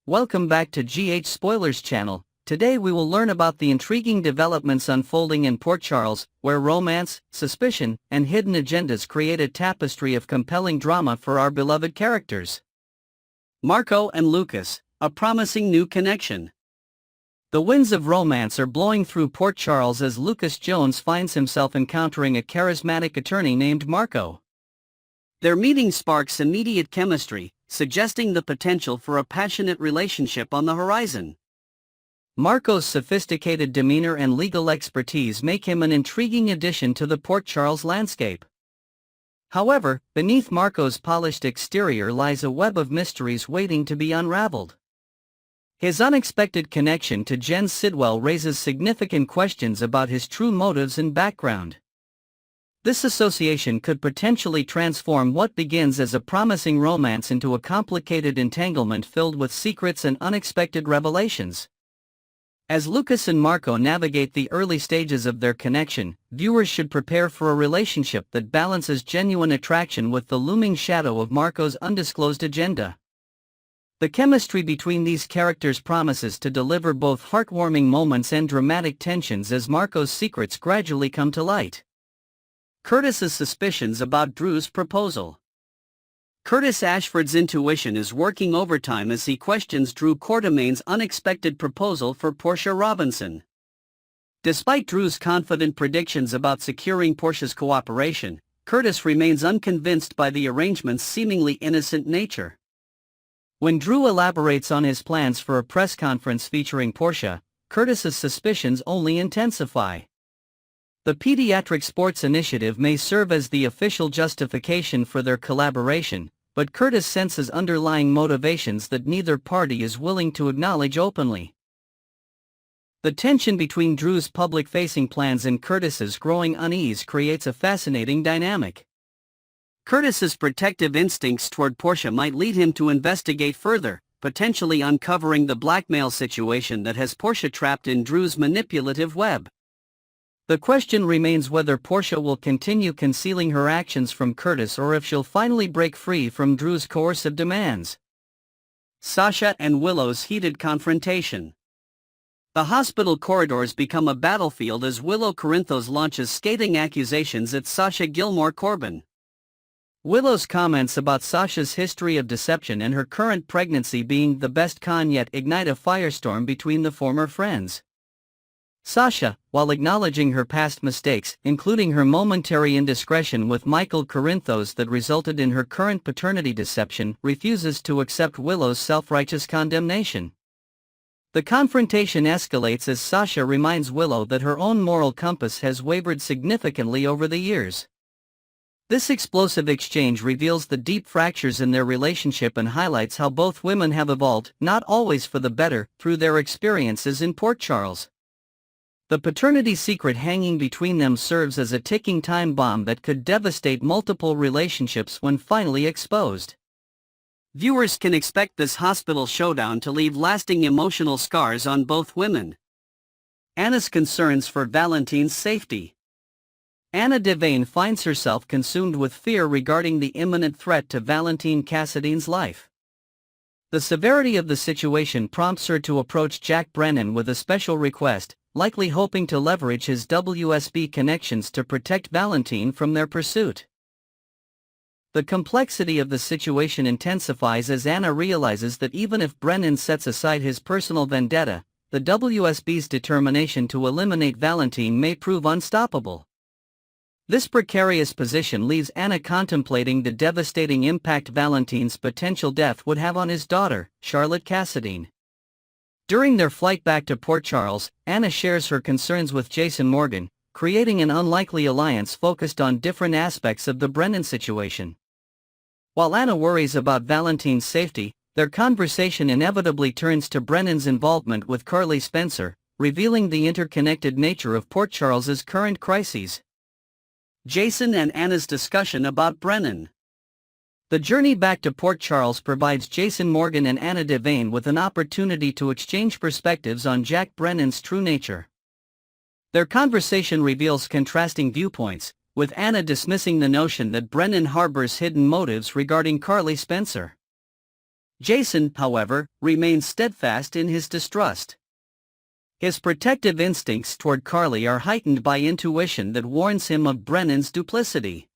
Welcome back to GH Spoilers channel. Today we will learn about the intriguing developments unfolding in Port Charles, where romance, suspicion, and hidden agendas create a tapestry of compelling drama for our beloved characters. Marco and Lucas, a promising new connection. The winds of romance are blowing through Port Charles as Lucas Jones finds himself encountering a charismatic attorney named Marco. Their meeting sparks immediate chemistry, suggesting the potential for a passionate relationship on the horizon. Marco's sophisticated demeanor and legal expertise make him an intriguing addition to the Port Charles landscape. However, beneath Marco's polished exterior lies a web of mysteries waiting to be unraveled. His unexpected connection to Jen Sidwell raises significant questions about his true motives and background. This association could potentially transform what begins as a promising romance into a complicated entanglement filled with secrets and unexpected revelations. As Lucas and Marco navigate the early stages of their connection, viewers should prepare for a relationship that balances genuine attraction with the looming shadow of Marco's undisclosed agenda. The chemistry between these characters promises to deliver both heartwarming moments and dramatic tensions as Marco's secrets gradually come to light. Curtis's suspicions about Drew's proposal. Curtis Ashford's intuition is working overtime as he questions Drew Quartermain's unexpected proposal for Portia Robinson. Despite Drew's confident predictions about securing Portia's cooperation, Curtis remains unconvinced by the arrangement's seemingly innocent nature. When Drew elaborates on his plans for a press conference featuring Portia, Curtis's suspicions only intensify. The Pediatric Sports Initiative may serve as the official justification for their collaboration, but Curtis senses underlying motivations that neither party is willing to acknowledge openly. The tension between Drew's public-facing plans and Curtis's growing unease creates a fascinating dynamic. Curtis's protective instincts toward Portia might lead him to investigate further, potentially uncovering the blackmail situation that has Portia trapped in Drew's manipulative web. The question remains whether Portia will continue concealing her actions from Curtis or if she'll finally break free from Drew's coercive demands. Sasha and Willow's heated confrontation. The hospital corridors become a battlefield as Willow Corinthos launches scathing accusations at Sasha Gilmore Corbin. Willow's comments about Sasha's history of deception and her current pregnancy being the best con yet ignite a firestorm between the former friends. Sasha, while acknowledging her past mistakes, including her momentary indiscretion with Michael Corinthos that resulted in her current paternity deception, refuses to accept Willow's self-righteous condemnation. The confrontation escalates as Sasha reminds Willow that her own moral compass has wavered significantly over the years. This explosive exchange reveals the deep fractures in their relationship and highlights how both women have evolved, not always for the better, through their experiences in Port Charles. The paternity secret hanging between them serves as a ticking time bomb that could devastate multiple relationships when finally exposed. Viewers can expect this hospital showdown to leave lasting emotional scars on both women. Anna's concerns for Valentin's safety. Anna Devane finds herself consumed with fear regarding the imminent threat to Valentin Cassidy's life. The severity of the situation prompts her to approach Jack Brennan with a special request, likely hoping to leverage his WSB connections to protect Valentin from their pursuit. The complexity of the situation intensifies as Anna realizes that even if Brennan sets aside his personal vendetta, the WSB's determination to eliminate Valentin may prove unstoppable. This precarious position leaves Anna contemplating the devastating impact Valentin's potential death would have on his daughter, Charlotte Cassidy. During their flight back to Port Charles, Anna shares her concerns with Jason Morgan, creating an unlikely alliance focused on different aspects of the Brennan situation. While Anna worries about Valentin's safety, their conversation inevitably turns to Brennan's involvement with Carly Spencer, revealing the interconnected nature of Port Charles's current crises. Jason and Anna's discussion about Brennan. The journey back to Port Charles provides Jason Morgan and Anna Devane with an opportunity to exchange perspectives on Jack Brennan's true nature. Their conversation reveals contrasting viewpoints, with Anna dismissing the notion that Brennan harbors hidden motives regarding Carly Spencer. Jason, however, remains steadfast in his distrust. His protective instincts toward Carly are heightened by intuition that warns him of Brennan's duplicity.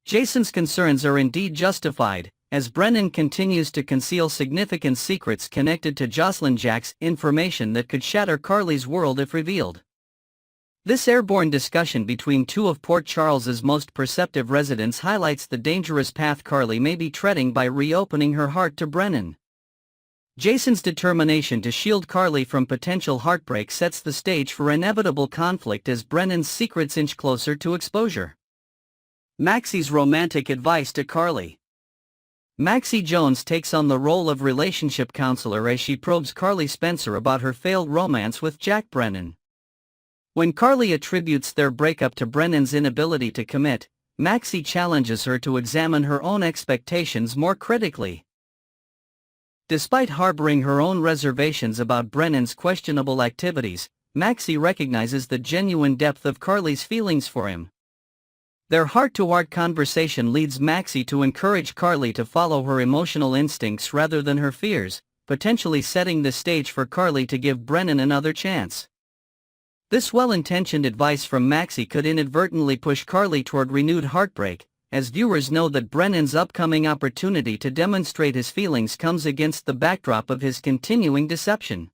Jason's concerns are indeed justified, as Brennan continues to conceal significant secrets connected to Jocelyn Jack's information that could shatter Carly's world if revealed. This airborne discussion between two of Port Charles's most perceptive residents highlights the dangerous path Carly may be treading by reopening her heart to Brennan. Jason's determination to shield Carly from potential heartbreak sets the stage for inevitable conflict as Brennan's secrets inch closer to exposure. Maxie's romantic advice to Carly. Maxie Jones takes on the role of relationship counselor as she probes Carly Spencer about her failed romance with Jack Brennan. When Carly attributes their breakup to Brennan's inability to commit, Maxie challenges her to examine her own expectations more critically. Despite harboring her own reservations about Brennan's questionable activities, Maxie recognizes the genuine depth of Carly's feelings for him. Their heart-to-heart conversation leads Maxie to encourage Carly to follow her emotional instincts rather than her fears, potentially setting the stage for Carly to give Brennan another chance. This well-intentioned advice from Maxie could inadvertently push Carly toward renewed heartbreak, as viewers know that Brennan's upcoming opportunity to demonstrate his feelings comes against the backdrop of his continuing deception.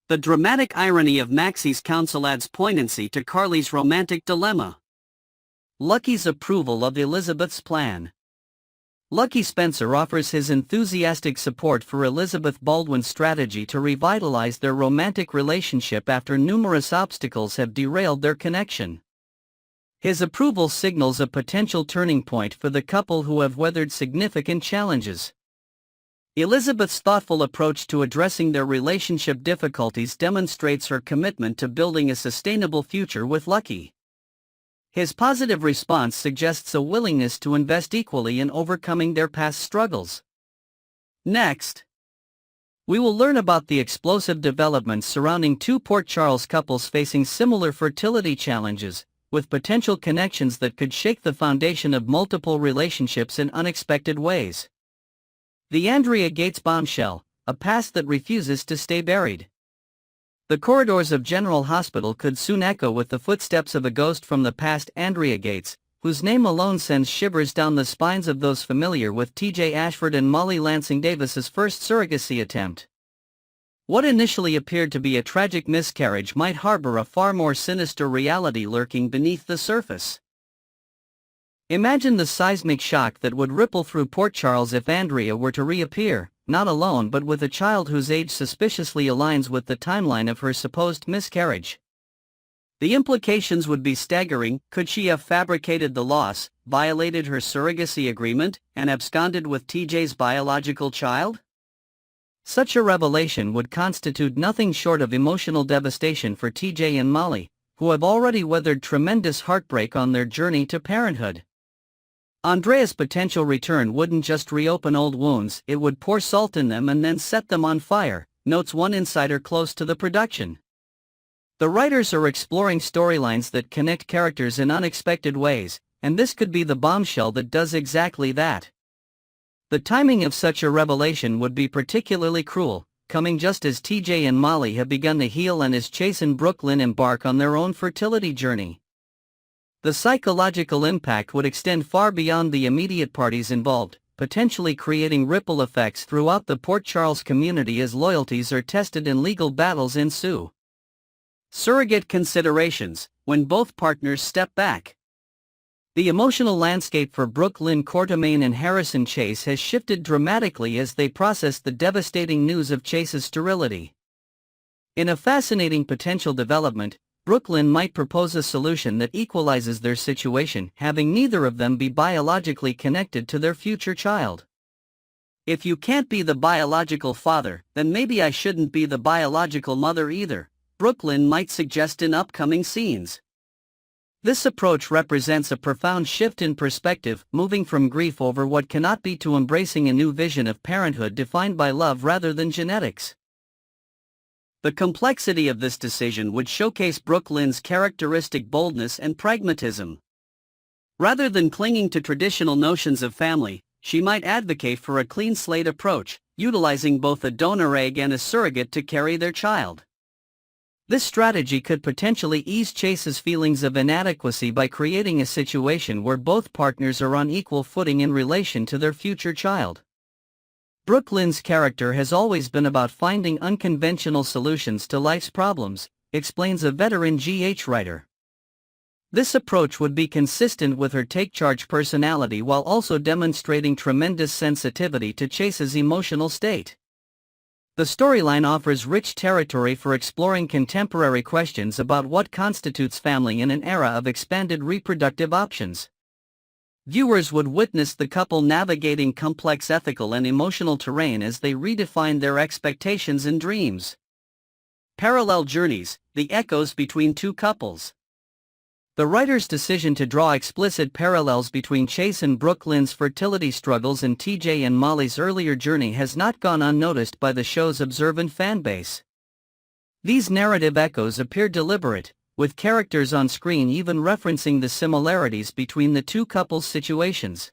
The dramatic irony of Maxie's counsel adds poignancy to Carly's romantic dilemma. Lucky's approval of Elizabeth's plan. Lucky Spencer offers his enthusiastic support for Elizabeth Baldwin's strategy to revitalize their romantic relationship after numerous obstacles have derailed their connection. His approval signals a potential turning point for the couple who have weathered significant challenges. Elizabeth's thoughtful approach to addressing their relationship difficulties demonstrates her commitment to building a sustainable future with Lucky. His positive response suggests a willingness to invest equally in overcoming their past struggles. Next, we will learn about the explosive developments surrounding two Port Charles couples facing similar fertility challenges, with potential connections that could shake the foundation of multiple relationships in unexpected ways. The Andrea Gates bombshell, a past that refuses to stay buried. The corridors of General Hospital could soon echo with the footsteps of a ghost from the past, Andrea Gates, whose name alone sends shivers down the spines of those familiar with T.J. Ashford and Molly Lansing Davis's first surrogacy attempt. What initially appeared to be a tragic miscarriage might harbor a far more sinister reality lurking beneath the surface. Imagine the seismic shock that would ripple through Port Charles if Andrea were to reappear, not alone but with a child whose age suspiciously aligns with the timeline of her supposed miscarriage. The implications would be staggering. Could she have fabricated the loss, violated her surrogacy agreement, and absconded with TJ's biological child? Such a revelation would constitute nothing short of emotional devastation for TJ and Molly, who have already weathered tremendous heartbreak on their journey to parenthood. Andrea's potential return wouldn't just reopen old wounds, it would pour salt in them and then set them on fire, notes one insider close to the production. The writers are exploring storylines that connect characters in unexpected ways, and this could be the bombshell that does exactly that. The timing of such a revelation would be particularly cruel, coming just as TJ and Molly have begun to heal and as Chase and Brooklyn embark on their own fertility journey. The psychological impact would extend far beyond the immediate parties involved, potentially creating ripple effects throughout the Port Charles community as loyalties are tested and legal battles ensue. Surrogate considerations, when both partners step back. The emotional landscape for Brooklyn Quartermain and Harrison Chase has shifted dramatically as they process the devastating news of Chase's sterility. In a fascinating potential development, Brooklyn might propose a solution that equalizes their situation, having neither of them be biologically connected to their future child. If you can't be the biological father, then maybe I shouldn't be the biological mother either, Brooklyn might suggest in upcoming scenes. This approach represents a profound shift in perspective, moving from grief over what cannot be to embracing a new vision of parenthood defined by love rather than genetics. The complexity of this decision would showcase Brooklyn's characteristic boldness and pragmatism. Rather than clinging to traditional notions of family, she might advocate for a clean slate approach, utilizing both a donor egg and a surrogate to carry their child. This strategy could potentially ease Chase's feelings of inadequacy by creating a situation where both partners are on equal footing in relation to their future child. Brooklyn's character has always been about finding unconventional solutions to life's problems, explains a veteran GH writer. This approach would be consistent with her take-charge personality while also demonstrating tremendous sensitivity to Chase's emotional state. The storyline offers rich territory for exploring contemporary questions about what constitutes family in an era of expanded reproductive options. Viewers would witness the couple navigating complex ethical and emotional terrain as they redefine their expectations and dreams. Parallel journeys, the echoes between two couples. The writer's decision to draw explicit parallels between Chase and Brooklyn's fertility struggles and TJ and Molly's earlier journey has not gone unnoticed by the show's observant fanbase. These narrative echoes appear deliberate, with characters on screen even referencing the similarities between the two couples' situations.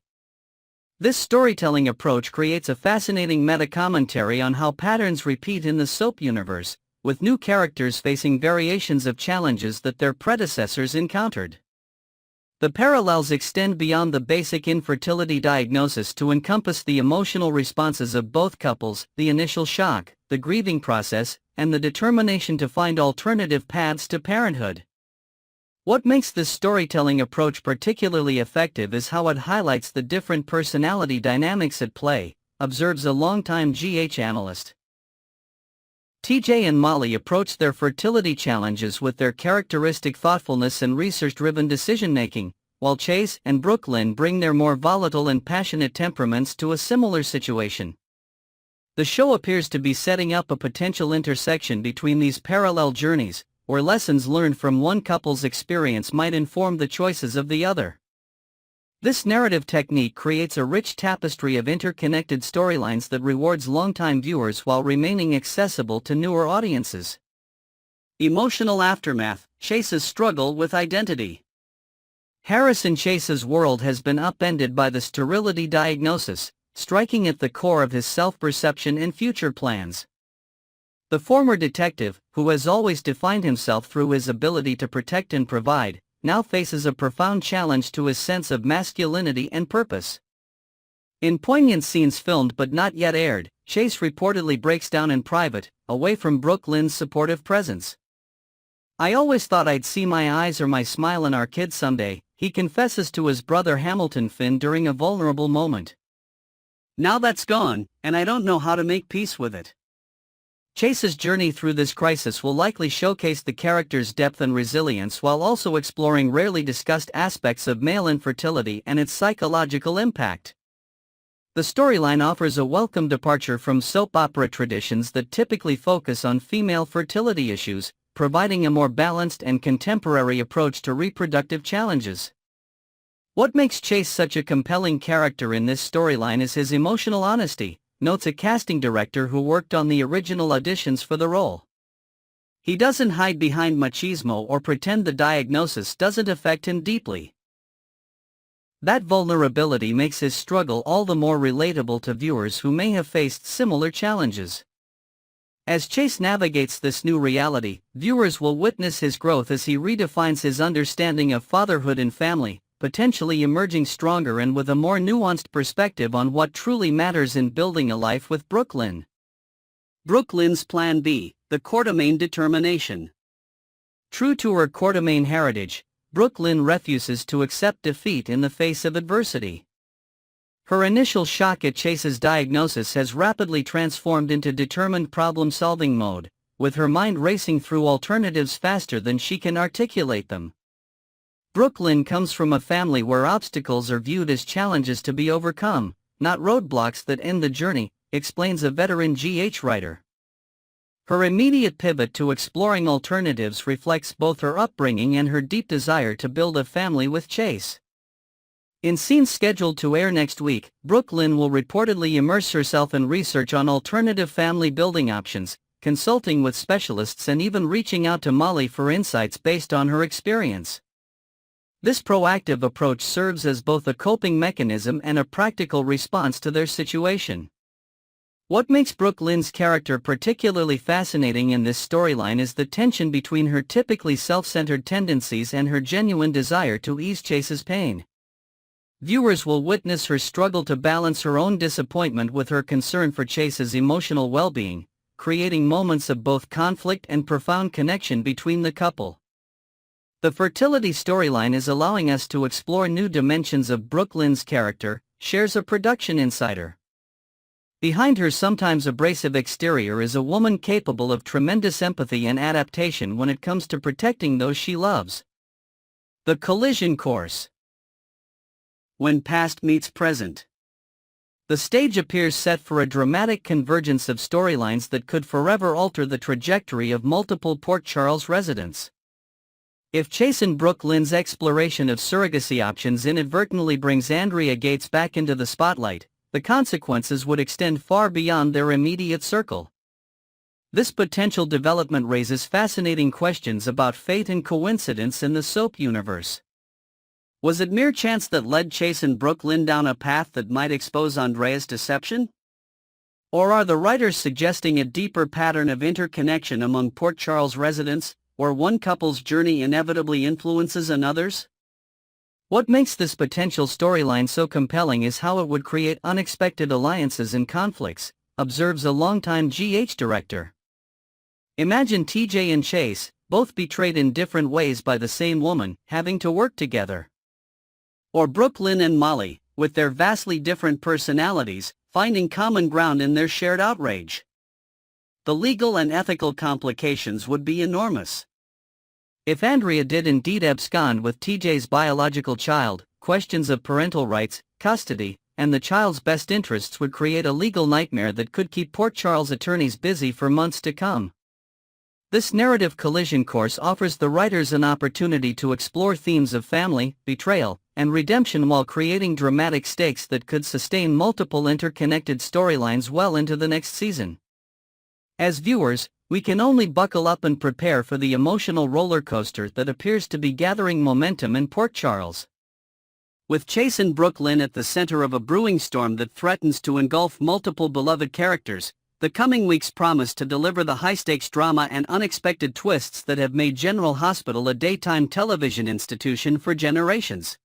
This storytelling approach creates a fascinating meta-commentary on how patterns repeat in the soap universe, with new characters facing variations of challenges that their predecessors encountered. The parallels extend beyond the basic infertility diagnosis to encompass the emotional responses of both couples, the initial shock, the grieving process, and the determination to find alternative paths to parenthood. What makes this storytelling approach particularly effective is how it highlights the different personality dynamics at play, observes a longtime GH analyst. TJ and Molly approach their fertility challenges with their characteristic thoughtfulness and research-driven decision-making, while Chase and Brooklyn bring their more volatile and passionate temperaments to a similar situation. The show appears to be setting up a potential intersection between these parallel journeys, where lessons learned from one couple's experience might inform the choices of the other. This narrative technique creates a rich tapestry of interconnected storylines that rewards longtime viewers while remaining accessible to newer audiences. Emotional aftermath: Chase's struggle with identity. Harrison Chase's world has been upended by the sterility diagnosis, striking at the core of his self-perception and future plans. The former detective, who has always defined himself through his ability to protect and provide, now faces a profound challenge to his sense of masculinity and purpose. In poignant scenes filmed but not yet aired, Chase reportedly breaks down in private, away from Brooklyn's supportive presence. "I always thought I'd see my eyes or my smile in our kids someday," he confesses to his brother Hamilton Finn during a vulnerable moment. "Now that's gone, and I don't know how to make peace with it." Chase's journey through this crisis will likely showcase the character's depth and resilience while also exploring rarely discussed aspects of male infertility and its psychological impact. The storyline offers a welcome departure from soap opera traditions that typically focus on female fertility issues, providing a more balanced and contemporary approach to reproductive challenges. What makes Chase such a compelling character in this storyline is his emotional honesty, notes a casting director who worked on the original auditions for the role. He doesn't hide behind machismo or pretend the diagnosis doesn't affect him deeply. That vulnerability makes his struggle all the more relatable to viewers who may have faced similar challenges. As Chase navigates this new reality, viewers will witness his growth as he redefines his understanding of fatherhood and family, potentially emerging stronger and with a more nuanced perspective on what truly matters in building a life with Brooklyn. Brooklyn's Plan B, the Quartermaine determination. True to her Quartermaine heritage, Brooklyn refuses to accept defeat in the face of adversity. Her initial shock at Chase's diagnosis has rapidly transformed into determined problem-solving mode, with her mind racing through alternatives faster than she can articulate them. Brooklyn comes from a family where obstacles are viewed as challenges to be overcome, not roadblocks that end the journey, explains a veteran GH writer. Her immediate pivot to exploring alternatives reflects both her upbringing and her deep desire to build a family with Chase. In scenes scheduled to air next week, Brooklyn will reportedly immerse herself in research on alternative family building options, consulting with specialists and even reaching out to Molly for insights based on her experience. This proactive approach serves as both a coping mechanism and a practical response to their situation. What makes Brooke Lynn's character particularly fascinating in this storyline is the tension between her typically self-centered tendencies and her genuine desire to ease Chase's pain. Viewers will witness her struggle to balance her own disappointment with her concern for Chase's emotional well-being, creating moments of both conflict and profound connection between the couple. The fertility storyline is allowing us to explore new dimensions of Brooke Lynn's character, shares a production insider. Behind her sometimes abrasive exterior is a woman capable of tremendous empathy and adaptation when it comes to protecting those she loves. The collision course. When past meets present. The stage appears set for a dramatic convergence of storylines that could forever alter the trajectory of multiple Port Charles residents. If Chase and Brooke Lynn's exploration of surrogacy options inadvertently brings Andrea Gates back into the spotlight, the consequences would extend far beyond their immediate circle. This potential development raises fascinating questions about fate and coincidence in the soap universe. Was it mere chance that led Chase and Brooke Lynn down a path that might expose Andrea's deception? Or are the writers suggesting a deeper pattern of interconnection among Port Charles residents, where one couple's journey inevitably influences another's? What makes this potential storyline so compelling is how it would create unexpected alliances and conflicts, observes a longtime GH director. Imagine TJ and Chase, both betrayed in different ways by the same woman, having to work together. Or Brooke Lynn and Molly, with their vastly different personalities, finding common ground in their shared outrage. The legal and ethical complications would be enormous. If Andrea did indeed abscond with TJ's biological child, questions of parental rights, custody, and the child's best interests would create a legal nightmare that could keep Port Charles attorneys busy for months to come. This narrative collision course offers the writers an opportunity to explore themes of family, betrayal, and redemption while creating dramatic stakes that could sustain multiple interconnected storylines well into the next season. As viewers, we can only buckle up and prepare for the emotional roller coaster that appears to be gathering momentum in Port Charles. With Chase and Brooke Lynn at the center of a brewing storm that threatens to engulf multiple beloved characters, the coming weeks promise to deliver the high-stakes drama and unexpected twists that have made General Hospital a daytime television institution for generations.